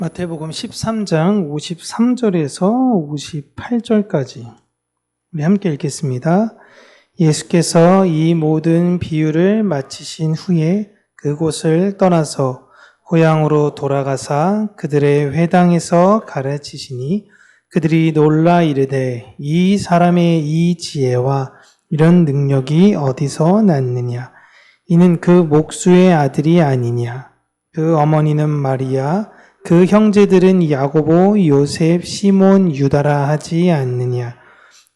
마태복음 13장 53절에서 58절까지 우리 함께 읽겠습니다. 예수께서 이 모든 비유를 마치신 후에 그곳을 떠나서 고향으로 돌아가사 그들의 회당에서 가르치시니 그들이 놀라 이르되 이 사람의 이 지혜와 이런 능력이 어디서 났느냐? 이는 그 목수의 아들이 아니냐? 그 어머니는 마리아 그 형제들은 야고보, 요셉, 시몬, 유다라 하지 않느냐?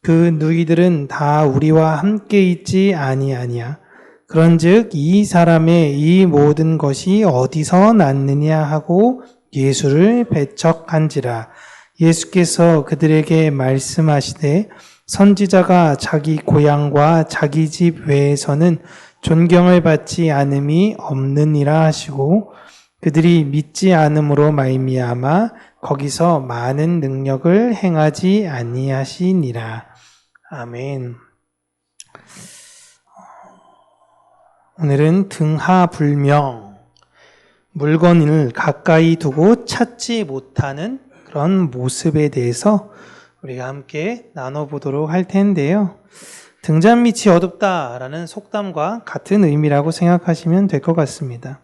그 누이들은 다 우리와 함께 있지 아니하냐? 그런즉 이 사람의 이 모든 것이 어디서 났느냐 하고 예수를 배척한지라. 예수께서 그들에게 말씀하시되 선지자가 자기 고향과 자기 집 외에서는 존경을 받지 않음이 없느니라 하시고 그들이 믿지 않음으로 말미암아 거기서 많은 능력을 행하지 아니하시니라. 아멘. 오늘은 등하불명, 물건을 가까이 두고 찾지 못하는 그런 모습에 대해서 우리가 함께 나눠보도록 할 텐데요. 등잔 밑이 어둡다라는 속담과 같은 의미라고 생각하시면 될 것 같습니다.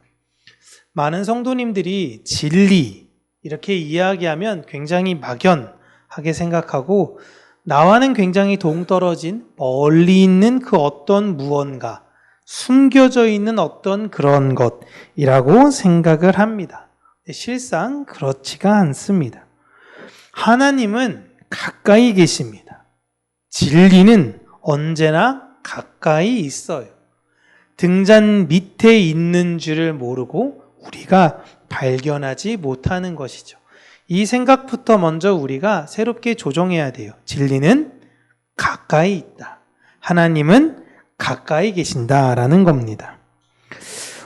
많은 성도님들이 진리 이렇게 이야기하면 굉장히 막연하게 생각하고 나와는 굉장히 동떨어진 멀리 있는 그 어떤 무언가, 숨겨져 있는 어떤 그런 것이라고 생각을 합니다. 실상 그렇지가 않습니다. 하나님은 가까이 계십니다. 진리는 언제나 가까이 있어요. 등잔 밑에 있는 줄을 모르고 우리가 발견하지 못하는 것이죠. 이 생각부터 먼저 우리가 새롭게 조정해야 돼요. 진리는 가까이 있다. 하나님은 가까이 계신다라는 겁니다.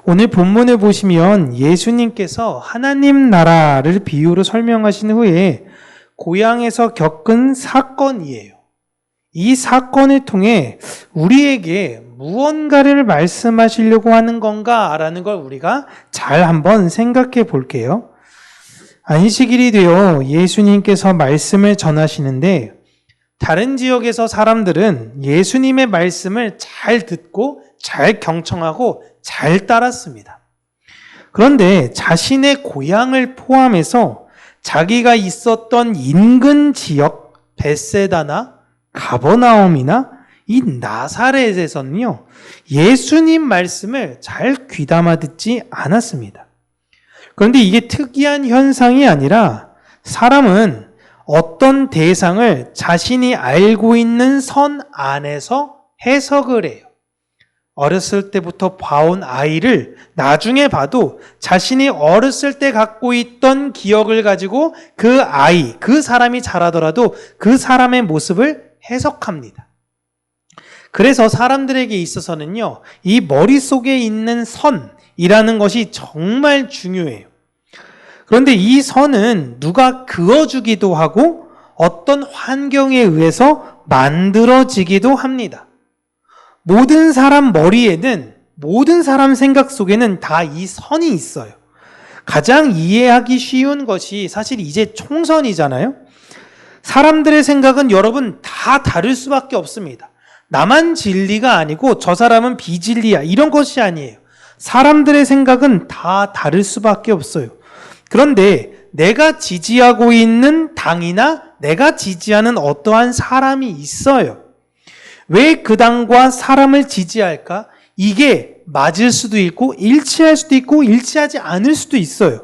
오늘 본문을 보시면 예수님께서 하나님 나라를 비유로 설명하신 후에 고향에서 겪은 사건이에요. 이 사건을 통해 우리에게 무언가를 말씀하시려고 하는 건가라는 걸 우리가 잘 한번 생각해 볼게요. 안식일이 되어 예수님께서 말씀을 전하시는데 다른 지역에서 사람들은 예수님의 말씀을 잘 듣고 잘 경청하고 잘 따랐습니다. 그런데 자신의 고향을 포함해서 자기가 있었던 인근 지역 벳세다나 가버나움이나 이 나사렛에서는요, 예수님 말씀을 잘 귀담아 듣지 않았습니다. 그런데 이게 특이한 현상이 아니라 사람은 어떤 대상을 자신이 알고 있는 선 안에서 해석을 해요. 어렸을 때부터 봐온 아이를 나중에 봐도 자신이 어렸을 때 갖고 있던 기억을 가지고 그 아이, 그 사람이 자라더라도 그 사람의 모습을 해석합니다. 그래서 사람들에게 있어서는요, 이 머릿속에 있는 선이라는 것이 정말 중요해요. 그런데 이 선은 누가 그어주기도 하고 어떤 환경에 의해서 만들어지기도 합니다. 모든 사람 머리에는, 모든 사람 생각 속에는 다 이 선이 있어요. 가장 이해하기 쉬운 것이 사실 이제 총선이잖아요. 사람들의 생각은 여러분 다 다를 수밖에 없습니다. 나만 진리가 아니고 저 사람은 비진리야 이런 것이 아니에요. 사람들의 생각은 다 다를 수밖에 없어요. 그런데 내가 지지하고 있는 당이나 내가 지지하는 어떠한 사람이 있어요. 왜 그 당과 사람을 지지할까? 이게 맞을 수도 있고 일치할 수도 있고 일치하지 않을 수도 있어요.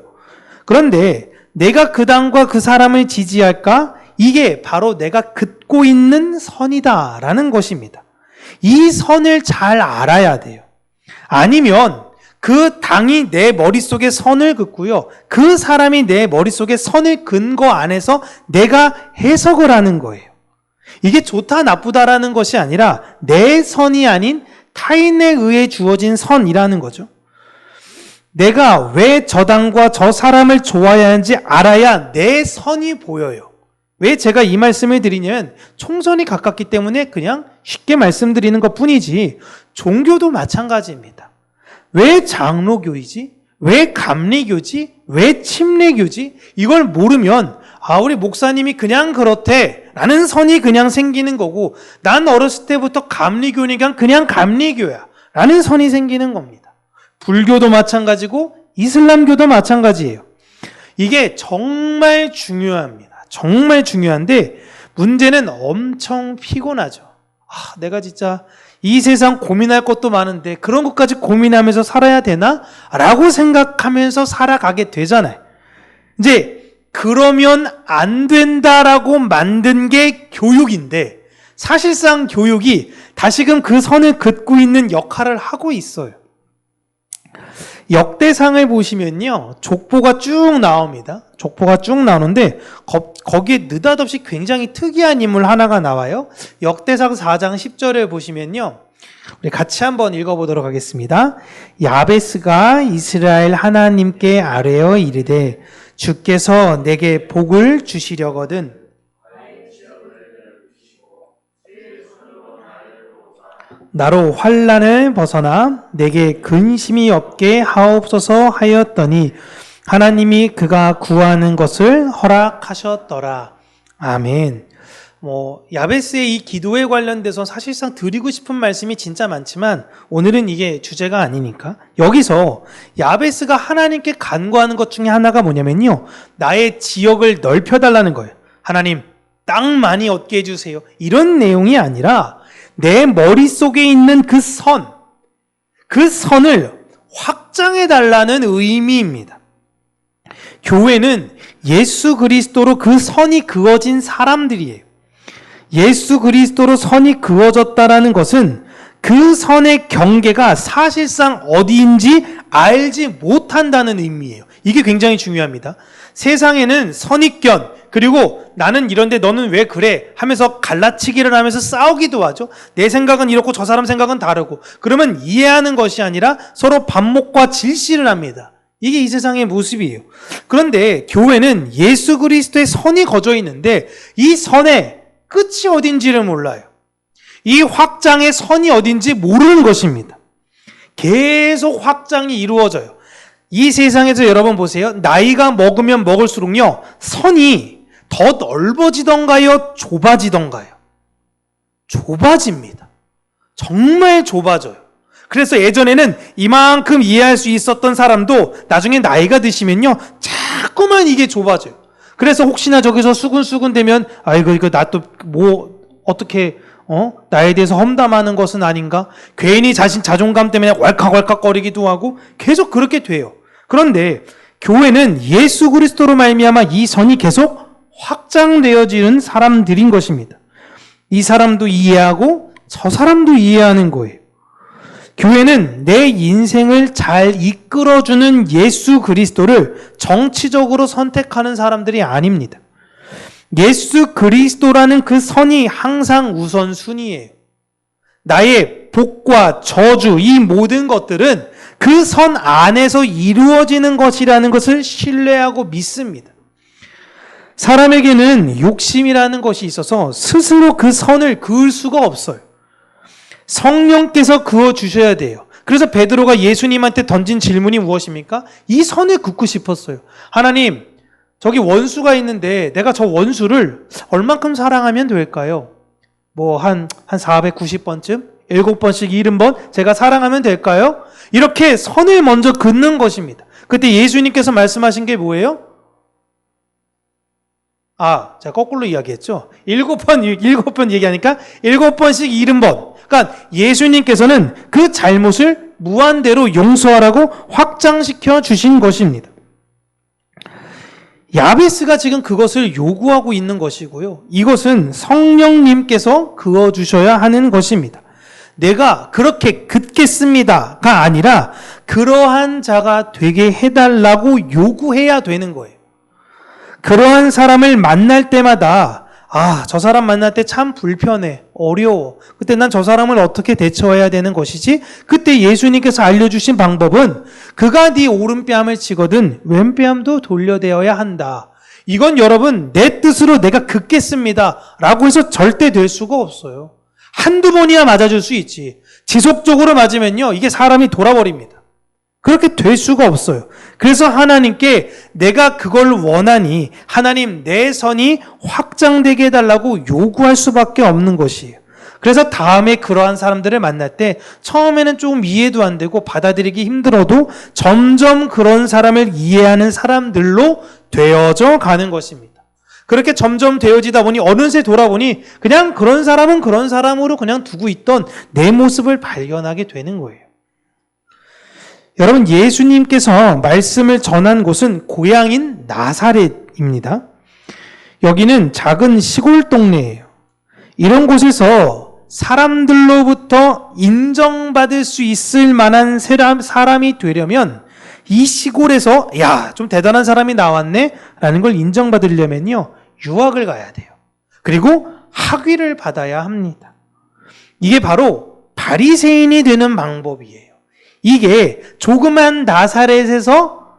그런데 내가 그 당과 그 사람을 지지할까? 이게 바로 내가 긋고 있는 선이다라는 것입니다. 이 선을 잘 알아야 돼요. 아니면 그 당이 내 머릿속에 선을 긋고요. 그 사람이 내 머릿속에 선을 긋은 거 안에서 내가 해석을 하는 거예요. 이게 좋다 나쁘다라는 것이 아니라 내 선이 아닌 타인에 의해 주어진 선이라는 거죠. 내가 왜 저 당과 저 사람을 좋아해야 하는지 알아야 내 선이 보여요. 왜 제가 이 말씀을 드리냐면 총선이 가깝기 때문에 그냥 쉽게 말씀드리는 것 뿐이지 종교도 마찬가지입니다. 왜 장로교이지? 왜 감리교지? 왜 침례교지? 이걸 모르면 우리 목사님이 그냥 그렇대 라는 선이 그냥 생기는 거고, 난 어렸을 때부터 감리교니까 그냥 감리교야 라는 선이 생기는 겁니다. 불교도 마찬가지고 이슬람교도 마찬가지예요. 이게 정말 중요합니다. 정말 중요한데 문제는 엄청 피곤하죠. 내가 진짜 이 세상 고민할 것도 많은데 그런 것까지 고민하면서 살아야 되나? 라고 생각하면서 살아가게 되잖아요. 이제 그러면 안 된다라고 만든 게 교육인데, 사실상 교육이 다시금 그 선을 긋고 있는 역할을 하고 있어요. 역대상을 보시면요, 족보가 쭉 나옵니다. 족보가 쭉 나오는데 거기에 느닷없이 굉장히 특이한 인물 하나가 나와요. 역대상 4장 10절을 보시면요, 우리 같이 한번 읽어보도록 하겠습니다. 야베스가 이스라엘 하나님께 아뢰어 이르되 주께서 내게 복을 주시려거든 나로 환난을 벗어나 내게 근심이 없게 하옵소서 하였더니 하나님이 그가 구하는 것을 허락하셨더라. 아멘. 야베스의 이 기도에 관련돼서 사실상 드리고 싶은 말씀이 진짜 많지만 오늘은 이게 주제가 아니니까, 여기서 야베스가 하나님께 간구하는 것 중에 하나가 뭐냐면요, 나의 지역을 넓혀달라는 거예요. 하나님, 땅 많이 얻게 해주세요. 이런 내용이 아니라 내 머릿속에 있는 그 선을 확장해달라는 의미입니다. 교회는 예수 그리스도로 그 선이 그어진 사람들이에요. 예수 그리스도로 선이 그어졌다라는 것은 그 선의 경계가 사실상 어디인지 알지 못한다는 의미예요. 이게 굉장히 중요합니다. 세상에는 선입견, 그리고 나는 이런데 너는 왜 그래 하면서 갈라치기를 하면서 싸우기도 하죠. 내 생각은 이렇고 저 사람 생각은 다르고, 그러면 이해하는 것이 아니라 서로 반목과 질시를 합니다. 이게 이 세상의 모습이에요. 그런데 교회는 예수 그리스도의 선이 거져 있는데 이 선의 끝이 어딘지를 몰라요. 이 확장의 선이 어딘지 모르는 것입니다. 계속 확장이 이루어져요. 이 세상에서 여러분 보세요. 나이가 먹으면 먹을수록요, 선이 더 넓어지던가요, 좁아지던가요? 좁아집니다. 정말 좁아져요. 그래서 예전에는 이만큼 이해할 수 있었던 사람도 나중에 나이가 드시면요, 자꾸만 이게 좁아져요. 그래서 혹시나 저기서 수근수근 되면 이거 나 또 어떻게 나에 대해서 험담하는 것은 아닌가? 괜히 자존감 때문에 왈칵왈칵거리기도 하고 계속 그렇게 돼요. 그런데 교회는 예수 그리스도로 말미암아 이 선이 계속 확장되어지는 사람들인 것입니다. 이 사람도 이해하고 저 사람도 이해하는 거예요. 교회는 내 인생을 잘 이끌어주는 예수 그리스도를 정치적으로 선택하는 사람들이 아닙니다. 예수 그리스도라는 그 선이 항상 우선순위예요. 나의 복과 저주, 이 모든 것들은 그 선 안에서 이루어지는 것이라는 것을 신뢰하고 믿습니다. 사람에게는 욕심이라는 것이 있어서 스스로 그 선을 그을 수가 없어요. 성령께서 그어주셔야 돼요. 그래서 베드로가 예수님한테 던진 질문이 무엇입니까? 이 선을 긋고 싶었어요. 하나님, 저기 원수가 있는데 내가 저 원수를 얼만큼 사랑하면 될까요? 한 490번쯤? 7번씩 70번 제가 사랑하면 될까요? 이렇게 선을 먼저 긋는 것입니다. 그때 예수님께서 말씀하신 게 뭐예요? 제가 거꾸로 이야기했죠. 7번 얘기하니까 7번씩 70번. 그러니까 예수님께서는 그 잘못을 무한대로 용서하라고 확장시켜 주신 것입니다. 야베스가 지금 그것을 요구하고 있는 것이고요. 이것은 성령님께서 그어주셔야 하는 것입니다. 내가 그렇게 긋겠습니다가 아니라 그러한 자가 되게 해달라고 요구해야 되는 거예요. 그러한 사람을 만날 때마다 저 사람 만날 때 참 불편해, 어려워. 그때 난 저 사람을 어떻게 대처해야 되는 것이지? 그때 예수님께서 알려주신 방법은 그가 네 오른뺨을 치거든 왼뺨도 돌려대어야 한다. 이건 여러분 내 뜻으로 내가 긋겠습니다 라고 해서 절대 될 수가 없어요. 한두 번이야 맞아줄 수 있지. 지속적으로 맞으면요 이게 사람이 돌아버립니다. 그렇게 될 수가 없어요. 그래서 하나님께 내가 그걸 원하니 하나님 내 선이 확장되게 해달라고 요구할 수밖에 없는 것이에요. 그래서 다음에 그러한 사람들을 만날 때 처음에는 조금 이해도 안 되고 받아들이기 힘들어도 점점 그런 사람을 이해하는 사람들로 되어져 가는 것입니다. 그렇게 점점 되어지다 보니 어느새 돌아보니 그냥 그런 사람은 그런 사람으로 그냥 두고 있던 내 모습을 발견하게 되는 거예요. 여러분, 예수님께서 말씀을 전한 곳은 고향인 나사렛입니다. 여기는 작은 시골 동네예요. 이런 곳에서 사람들로부터 인정받을 수 있을 만한 사람이 되려면 이 시골에서 야, 좀 대단한 사람이 나왔네 라는 걸 인정받으려면요, 유학을 가야 돼요. 그리고 학위를 받아야 합니다. 이게 바로 바리새인이 되는 방법이에요. 이게 조그만 나사렛에서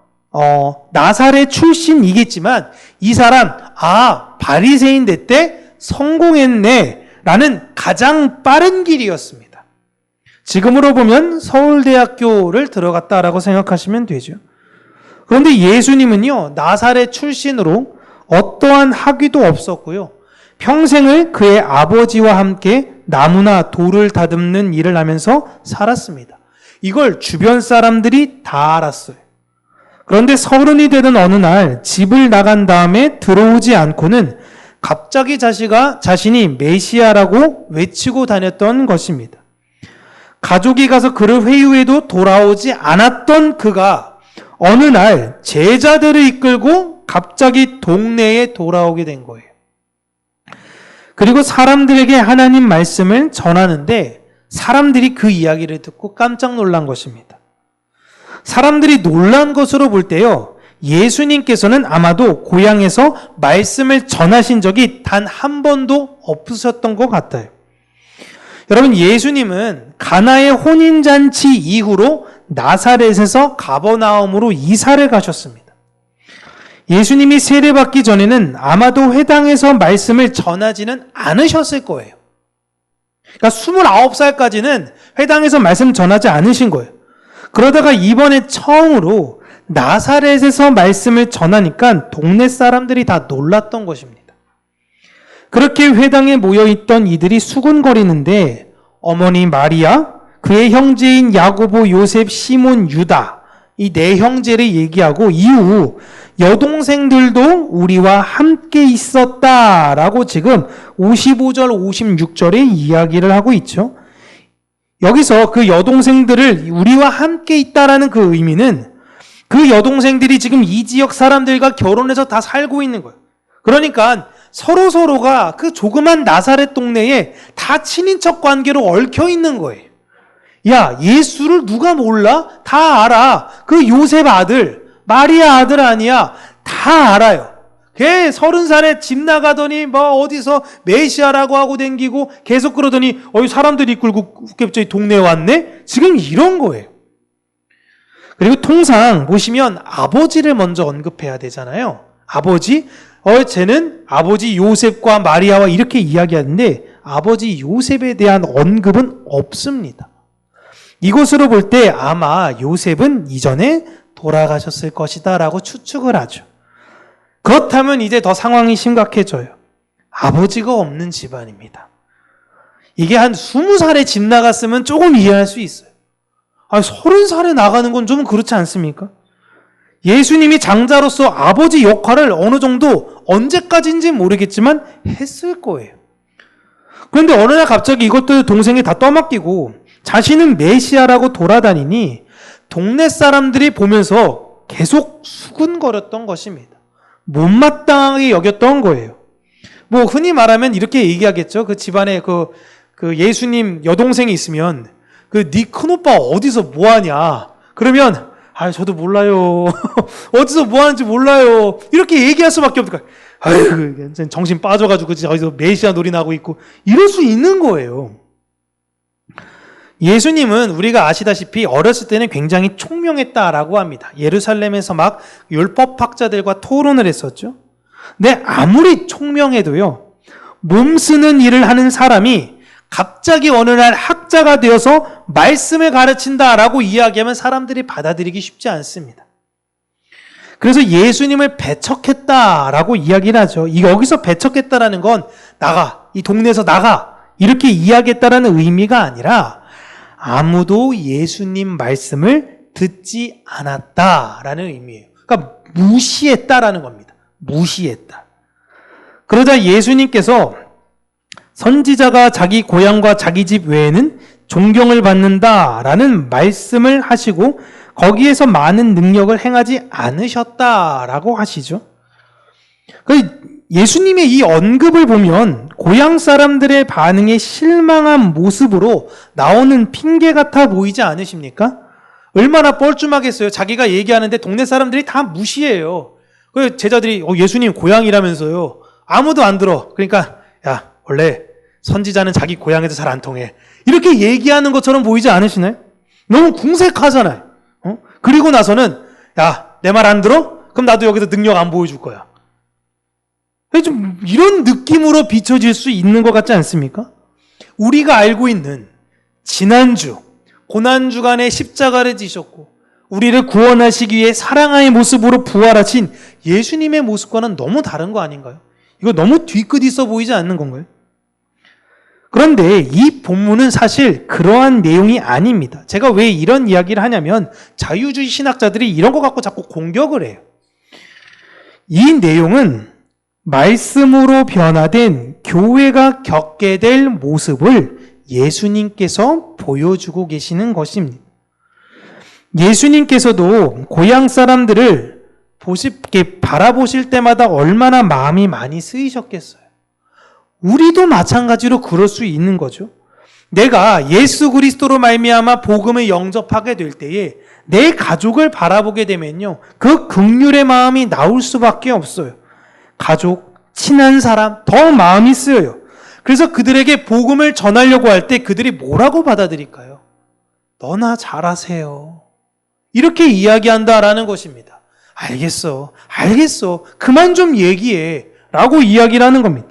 나사렛 출신이겠지만 이 사람 바리새인 됐대, 성공했네 라는 가장 빠른 길이었습니다. 지금으로 보면 서울대학교를 들어갔다라고 생각하시면 되죠. 그런데 예수님은요, 나사렛 출신으로 어떠한 학위도 없었고요, 평생을 그의 아버지와 함께 나무나 돌을 다듬는 일을 하면서 살았습니다. 이걸 주변 사람들이 다 알았어요. 그런데 30이 되던 어느 날 집을 나간 다음에 들어오지 않고는 갑자기 자신이 메시아라고 외치고 다녔던 것입니다. 가족이 가서 그를 회유해도 돌아오지 않았던 그가 어느 날 제자들을 이끌고 갑자기 동네에 돌아오게 된 거예요. 그리고 사람들에게 하나님 말씀을 전하는데 사람들이 그 이야기를 듣고 깜짝 놀란 것입니다. 사람들이 놀란 것으로 볼 때요, 예수님께서는 아마도 고향에서 말씀을 전하신 적이 단 한 번도 없으셨던 것 같아요. 여러분, 예수님은 가나의 혼인잔치 이후로 나사렛에서 가버나움으로 이사를 가셨습니다. 예수님이 세례받기 전에는 아마도 회당에서 말씀을 전하지는 않으셨을 거예요. 그러니까 29살까지는 회당에서 말씀 전하지 않으신 거예요. 그러다가 이번에 처음으로 나사렛에서 말씀을 전하니까 동네 사람들이 다 놀랐던 것입니다. 그렇게 회당에 모여있던 이들이 수군거리는데 어머니 마리아, 그의 형제인 야고보, 요셉, 시몬, 유다, 이 네 형제를 얘기하고 이후 여동생들도 우리와 함께 있었다라고 지금 55절, 56절에 이야기를 하고 있죠. 여기서 그 여동생들을 우리와 함께 있다라는 그 의미는 그 여동생들이 지금 이 지역 사람들과 결혼해서 다 살고 있는 거예요. 그러니까 서로가 그 조그만 나사렛 동네에 다 친인척 관계로 얽혀 있는 거예요. 야, 예수를 누가 몰라? 다 알아. 그 요셉 아들, 마리아 아들 아니야? 다 알아요. 걔 30살에 집 나가더니 어디서 메시아라고 하고 댕기고 계속 그러더니 사람들이 이끌고 갑자기 동네에 왔네? 지금 이런 거예요. 그리고 통상 보시면 아버지를 먼저 언급해야 되잖아요. 아버지, 쟤는 아버지 요셉과 마리아와 이렇게 이야기하는데 아버지 요셉에 대한 언급은 없습니다. 이것으로 볼 때 아마 요셉은 이전에 돌아가셨을 것이다 라고 추측을 하죠. 그렇다면 이제 더 상황이 심각해져요. 아버지가 없는 집안입니다. 이게 한 20살에 집 나갔으면 조금 이해할 수 있어요. 30살에 나가는 건 좀 그렇지 않습니까? 예수님이 장자로서 아버지 역할을 어느 정도 언제까지인지 모르겠지만 했을 거예요. 그런데 어느 날 갑자기 이것들 동생이 다 떠맡기고 자신은 메시아라고 돌아다니니 동네 사람들이 보면서 계속 수군거렸던 것입니다. 못마땅하게 여겼던 거예요. 흔히 말하면 이렇게 얘기하겠죠. 그 집안에 그 예수님 여동생이 있으면 네 큰오빠 어디서 뭐하냐? 그러면 저도 몰라요. 어디서 뭐하는지 몰라요. 이렇게 얘기할 수밖에 없을까. 정신 빠져가지고 어디서 메시아 놀이나 하고 있고 이럴 수 있는 거예요. 예수님은 우리가 아시다시피 어렸을 때는 굉장히 총명했다라고 합니다. 예루살렘에서 막 율법학자들과 토론을 했었죠. 근데 아무리 총명해도요, 몸 쓰는 일을 하는 사람이 갑자기 어느 날 신학자가 되어서 말씀을 가르친다라고 이야기하면 사람들이 받아들이기 쉽지 않습니다. 그래서 예수님을 배척했다라고 이야기를 하죠. 여기서 배척했다라는 건 나가, 이 동네에서 나가 이렇게 이야기했다라는 의미가 아니라 아무도 예수님 말씀을 듣지 않았다라는 의미예요. 그러니까 무시했다라는 겁니다. 무시했다. 그러자 예수님께서 선지자가 자기 고향과 자기 집 외에는 존경을 받는다라는 말씀을 하시고 거기에서 많은 능력을 행하지 않으셨다라고 하시죠. 예수님의 이 언급을 보면 고향 사람들의 반응에 실망한 모습으로 나오는 핑계 같아 보이지 않으십니까? 얼마나 뻘쭘하겠어요. 자기가 얘기하는데 동네 사람들이 다 무시해요. 그 제자들이 예수님 고향이라면서요. 아무도 안 들어. 그러니까 야 원래 선지자는 자기 고향에도 잘 안 통해. 이렇게 얘기하는 것처럼 보이지 않으시나요? 너무 궁색하잖아요. 그리고 나서는 야 내 말 안 들어? 그럼 나도 여기서 능력 안 보여줄 거야. 좀 이런 느낌으로 비춰질 수 있는 것 같지 않습니까? 우리가 알고 있는 지난주 고난주간에 십자가를 지셨고 우리를 구원하시기 위해 사랑의 모습으로 부활하신 예수님의 모습과는 너무 다른 거 아닌가요? 이거 너무 뒤끝 있어 보이지 않는 건가요? 그런데 이 본문은 사실 그러한 내용이 아닙니다. 제가 왜 이런 이야기를 하냐면 자유주의 신학자들이 이런 거 갖고 자꾸 공격을 해요. 이 내용은 말씀으로 변화된 교회가 겪게 될 모습을 예수님께서 보여주고 계시는 것입니다. 예수님께서도 고향 사람들을 바라보실 때마다 얼마나 마음이 많이 쓰이셨겠어요. 우리도 마찬가지로 그럴 수 있는 거죠. 내가 예수 그리스도로 말미암아 복음을 영접하게 될 때에 내 가족을 바라보게 되면요, 그 긍휼의 마음이 나올 수밖에 없어요. 가족, 친한 사람, 더 마음이 쓰여요. 그래서 그들에게 복음을 전하려고 할 때 그들이 뭐라고 받아들일까요? 너나 잘하세요. 이렇게 이야기한다라는 것입니다. 알겠어. 그만 좀 얘기해. 라고 이야기를 하는 겁니다.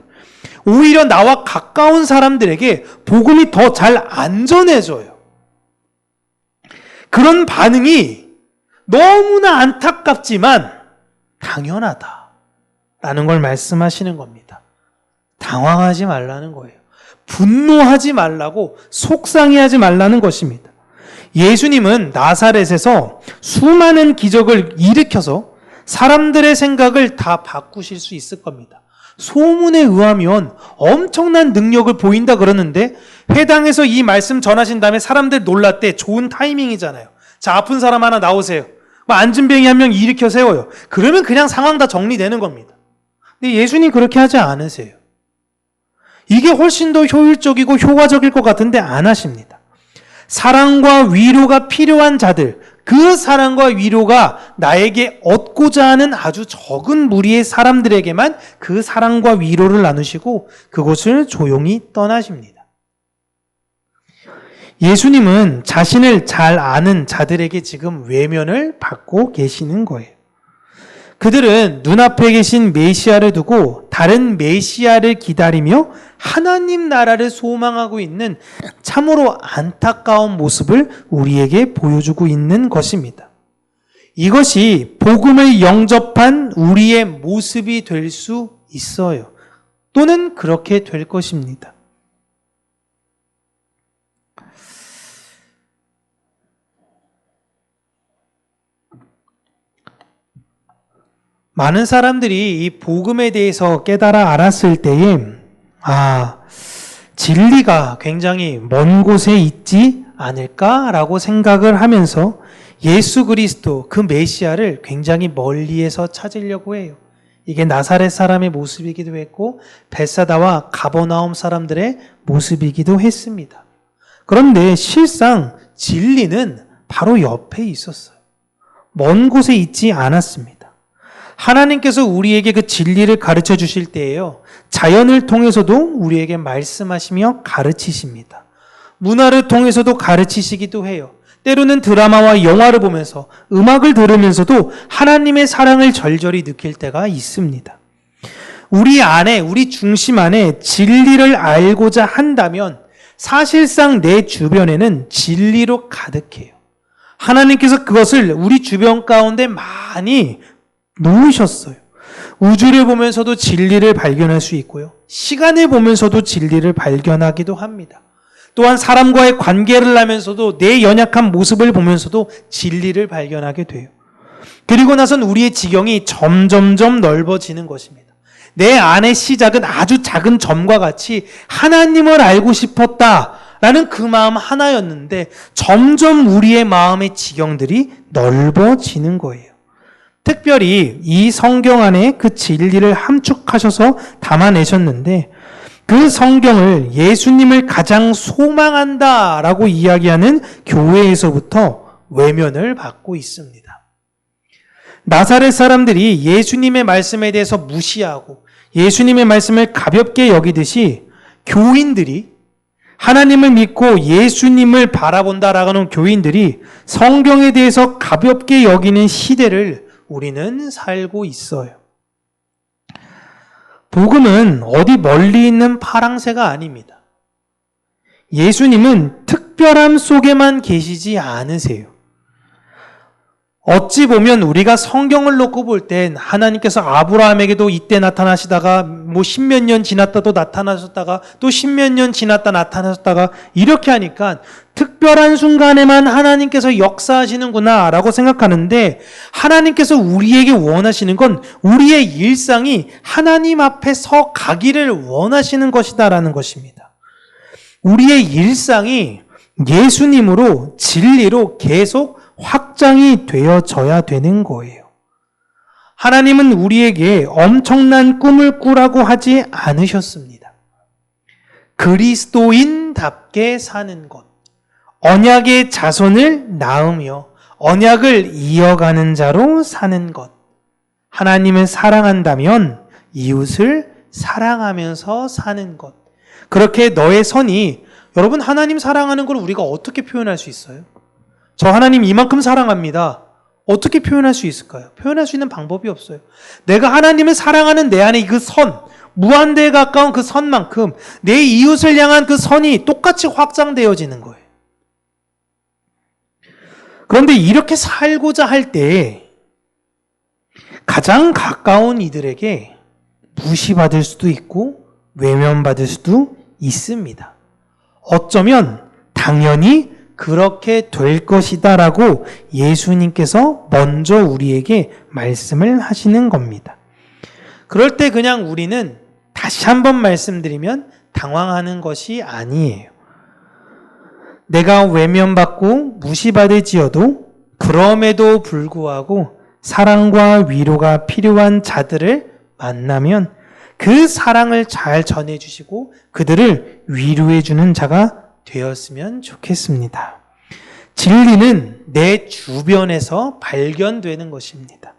오히려 나와 가까운 사람들에게 복음이 더 잘 안 전해져요. 그런 반응이 너무나 안타깝지만 당연하다라는 걸 말씀하시는 겁니다. 당황하지 말라는 거예요. 분노하지 말라고, 속상해하지 말라는 것입니다. 예수님은 나사렛에서 수많은 기적을 일으켜서 사람들의 생각을 다 바꾸실 수 있을 겁니다. 소문에 의하면 엄청난 능력을 보인다 그러는데 회당에서 이 말씀 전하신 다음에 사람들 놀랐대. 좋은 타이밍이잖아요. 자, 아픈 사람 하나 나오세요. 안진뱅이 한 명 일으켜 세워요. 그러면 그냥 상황 다 정리되는 겁니다. 근데 예수님 그렇게 하지 않으세요. 이게 훨씬 더 효율적이고 효과적일 것 같은데 안 하십니다. 사랑과 위로가 필요한 자들, 그 사랑과 위로가 나에게 얻고자 하는 아주 적은 무리의 사람들에게만 그 사랑과 위로를 나누시고 그곳을 조용히 떠나십니다. 예수님은 자신을 잘 아는 자들에게 지금 외면을 받고 계시는 거예요. 그들은 눈앞에 계신 메시아를 두고 다른 메시아를 기다리며 하나님 나라를 소망하고 있는 참으로 안타까운 모습을 우리에게 보여주고 있는 것입니다. 이것이 복음을 영접한 우리의 모습이 될 수 있어요. 또는 그렇게 될 것입니다. 많은 사람들이 이 복음에 대해서 깨달아 알았을 때에 진리가 굉장히 먼 곳에 있지 않을까라고 생각을 하면서 예수 그리스도 그 메시아를 굉장히 멀리에서 찾으려고 해요. 이게 나사렛 사람의 모습이기도 했고 벳사다와 가버나움 사람들의 모습이기도 했습니다. 그런데 실상 진리는 바로 옆에 있었어요. 먼 곳에 있지 않았습니다. 하나님께서 우리에게 그 진리를 가르쳐 주실 때에요, 자연을 통해서도 우리에게 말씀하시며 가르치십니다. 문화를 통해서도 가르치시기도 해요. 때로는 드라마와 영화를 보면서 음악을 들으면서도 하나님의 사랑을 절절히 느낄 때가 있습니다. 우리 안에, 우리 중심 안에 진리를 알고자 한다면 사실상 내 주변에는 진리로 가득해요. 하나님께서 그것을 우리 주변 가운데 많이 놓으셨어요. 우주를 보면서도 진리를 발견할 수 있고요. 시간을 보면서도 진리를 발견하기도 합니다. 또한 사람과의 관계를 하면서도 내 연약한 모습을 보면서도 진리를 발견하게 돼요. 그리고 나선 우리의 지경이 점점점 넓어지는 것입니다. 내 안의 시작은 아주 작은 점과 같이 하나님을 알고 싶었다라는 그 마음 하나였는데 점점 우리의 마음의 지경들이 넓어지는 거예요. 특별히 이 성경 안에 그 진리를 함축하셔서 담아내셨는데 그 성경을 예수님을 가장 소망한다라고 이야기하는 교회에서부터 외면을 받고 있습니다. 나사렛 사람들이 예수님의 말씀에 대해서 무시하고 예수님의 말씀을 가볍게 여기듯이 교인들이 하나님을 믿고 예수님을 바라본다라고 하는 교인들이 성경에 대해서 가볍게 여기는 시대를 우리는 살고 있어요. 복음은 어디 멀리 있는 파랑새가 아닙니다. 예수님은 특별함 속에만 계시지 않으세요. 어찌 보면 우리가 성경을 놓고 볼 땐 하나님께서 아브라함에게도 이때 나타나시다가 뭐 십몇 년 지났다 또 나타나셨다가 또 십몇 년 지났다 나타나셨다가 이렇게 하니까 특별한 순간에만 하나님께서 역사하시는구나 라고 생각하는데 하나님께서 우리에게 원하시는 건 우리의 일상이 하나님 앞에 서 가기를 원하시는 것이다라는 것입니다. 우리의 일상이 예수님으로 진리로 계속 확장이 되어져야 되는 거예요. 하나님은 우리에게 엄청난 꿈을 꾸라고 하지 않으셨습니다. 그리스도인답게 사는 것, 언약의 자손을 낳으며 언약을 이어가는 자로 사는 것, 하나님을 사랑한다면 이웃을 사랑하면서 사는 것, 그렇게 너의 선이, 여러분 하나님 사랑하는 걸 우리가 어떻게 표현할 수 있어요? 저 하나님 이만큼 사랑합니다. 어떻게 표현할 수 있을까요? 표현할 수 있는 방법이 없어요. 내가 하나님을 사랑하는 내 안에 그 선, 무한대에 가까운 그 선만큼 내 이웃을 향한 그 선이 똑같이 확장되어지는 거예요. 그런데 이렇게 살고자 할 때 가장 가까운 이들에게 무시받을 수도 있고 외면받을 수도 있습니다. 어쩌면 당연히 그렇게 될 것이다라고 예수님께서 먼저 우리에게 말씀을 하시는 겁니다. 그럴 때 그냥 우리는 다시 한번 말씀드리면 당황하는 것이 아니에요. 내가 외면받고 무시받을지어도 그럼에도 불구하고 사랑과 위로가 필요한 자들을 만나면 그 사랑을 잘 전해주시고 그들을 위로해주는 자가 되었으면 좋겠습니다. 진리는 내 주변에서 발견되는 것입니다.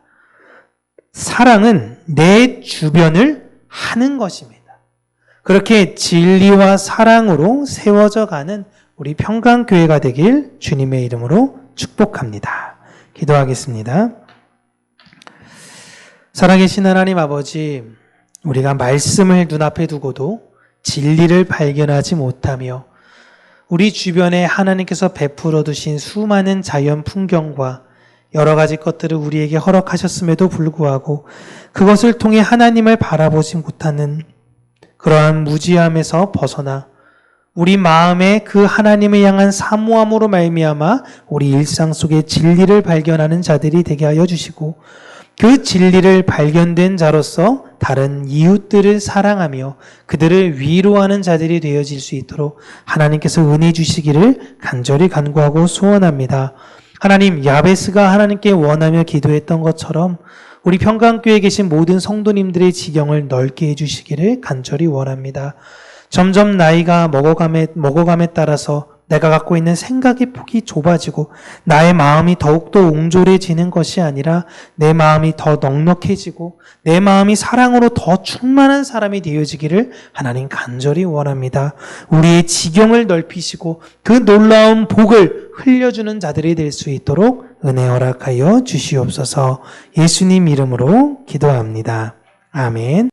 사랑은 내 주변을 하는 것입니다. 그렇게 진리와 사랑으로 세워져 가는 우리 평강교회가 되길 주님의 이름으로 축복합니다. 기도하겠습니다. 살아계신 하나님 아버지, 우리가 말씀을 눈앞에 두고도 진리를 발견하지 못하며 우리 주변에 하나님께서 베풀어 두신 수많은 자연 풍경과 여러 가지 것들을 우리에게 허락하셨음에도 불구하고 그것을 통해 하나님을 바라보지 못하는 그러한 무지함에서 벗어나 우리 마음에 그 하나님을 향한 사모함으로 말미암아 우리 일상 속에 진리를 발견하는 자들이 되게 하여 주시고 그 진리를 발견된 자로서 다른 이웃들을 사랑하며 그들을 위로하는 자들이 되어질 수 있도록 하나님께서 은혜 주시기를 간절히 간구하고 소원합니다. 하나님, 야베스가 하나님께 원하며 기도했던 것처럼 우리 평강교회에 계신 모든 성도님들의 지경을 넓게 해주시기를 간절히 원합니다. 점점 나이가 먹어감에 따라서 내가 갖고 있는 생각의 폭이 좁아지고 나의 마음이 더욱더 옹졸해지는 것이 아니라 내 마음이 더 넉넉해지고 내 마음이 사랑으로 더 충만한 사람이 되어지기를 하나님 간절히 원합니다. 우리의 지경을 넓히시고 그 놀라운 복을 흘려주는 자들이 될 수 있도록 은혜 허락하여 주시옵소서. 예수님 이름으로 기도합니다. 아멘.